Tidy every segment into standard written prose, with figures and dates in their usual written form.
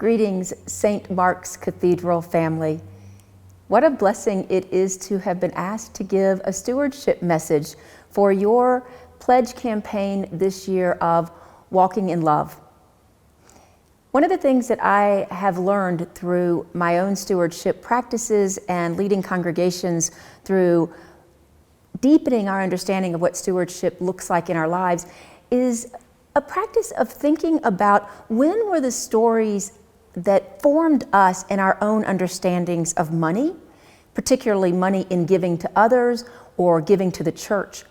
Greetings, St. Mark's Cathedral family. What a blessing it is to have been asked to give a stewardship message for your pledge campaign this year of walking in love. One of the things that I have learned through my own stewardship practices and leading congregations through deepening our understanding of what stewardship looks like in our lives is a practice of thinking about when were the stories that formed us in our own understandings of money, particularly money in giving to others or giving to the church.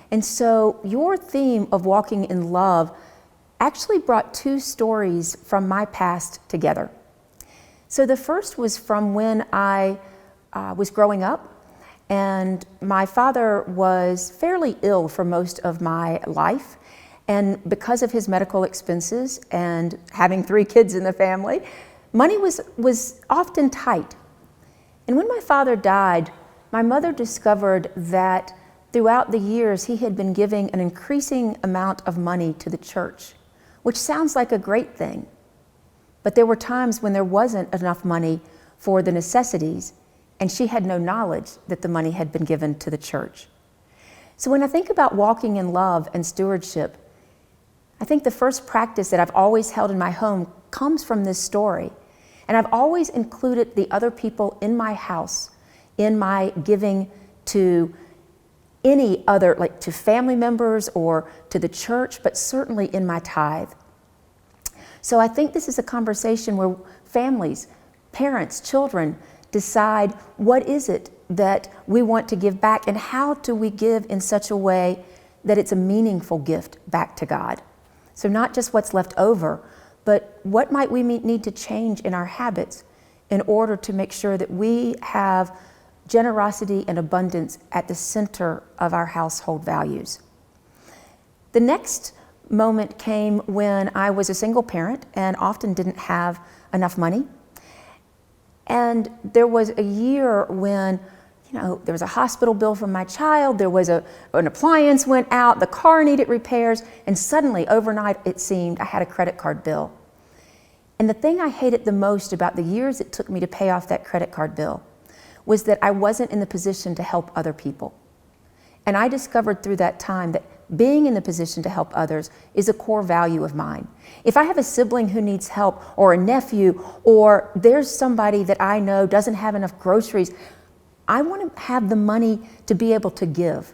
And so your theme of walking in love actually brought two stories from my past together. So the first was from when I was growing up, and my father was fairly ill for most of my life. And because of his medical expenses and having 3 kids in the family, money was often tight. And when my father died, my mother discovered that throughout the years he had been giving an increasing amount of money to the church, which sounds like a great thing. But there were times when there wasn't enough money for the necessities, and she had no knowledge that the money had been given to the church. So when I think about walking in love and stewardship, I think the first practice that I've always held in my home comes from this story. And I've always included the other people in my house in my giving to any other, like to family members or to the church, but certainly in my tithe. So I think this is a conversation where families, parents, children decide what is it that we want to give back and how do we give in such a way that it's a meaningful gift back to God. So not just what's left over, but what might we need to change in our habits in order to make sure that we have generosity and abundance at the center of our household values. The next moment came when I was a single parent and often didn't have enough money. And there was a year when there was a hospital bill for my child, there was an appliance went out, the car needed repairs, and suddenly, overnight, it seemed I had a credit card bill. And the thing I hated the most about the years it took me to pay off that credit card bill was that I wasn't in the position to help other people. And I discovered through that time that being in the position to help others is a core value of mine. If I have a sibling who needs help, or a nephew, or there's somebody that I know doesn't have enough groceries, I want to have the money to be able to give.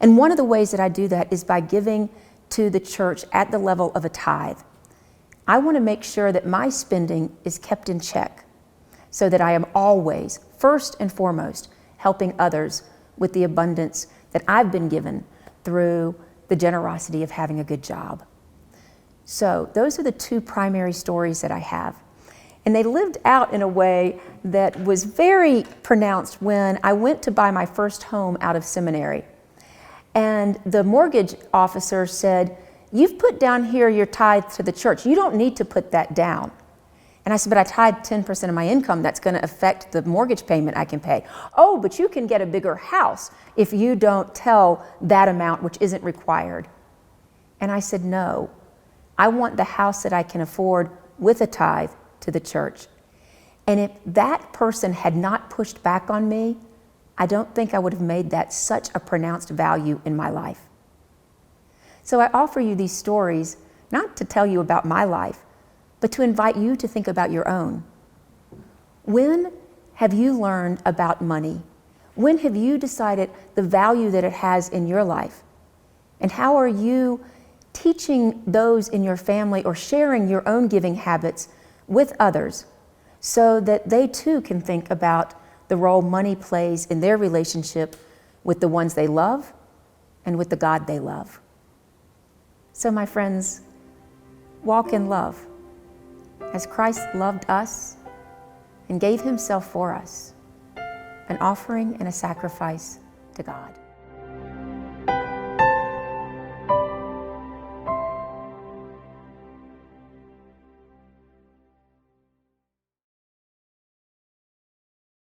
And one of the ways that I do that is by giving to the church at the level of a tithe. I want to make sure that my spending is kept in check so that I am always, first and foremost, helping others with the abundance that I've been given through the generosity of having a good job. So those are the 2 primary stories that I have. And they lived out in a way that was very pronounced when I went to buy my first home out of seminary. And the mortgage officer said, "You've put down here your tithe to the church. You don't need to put that down." And I said, "But I tithe 10% of my income. That's going to affect the mortgage payment I can pay." "Oh, but you can get a bigger house if you don't tell that amount, which isn't required." And I said, "No, I want the house that I can afford with a tithe to the church." And if that person had not pushed back on me, I don't think I would have made that such a pronounced value in my life. So I offer you these stories, not to tell you about my life, but to invite you to think about your own. When have you learned about money? When have you decided the value that it has in your life? And how are you teaching those in your family or sharing your own giving habits with others so that they too can think about the role money plays in their relationship with the ones they love and with the God they love? So my friends, walk in love as Christ loved us and gave himself for us, an offering and a sacrifice to God.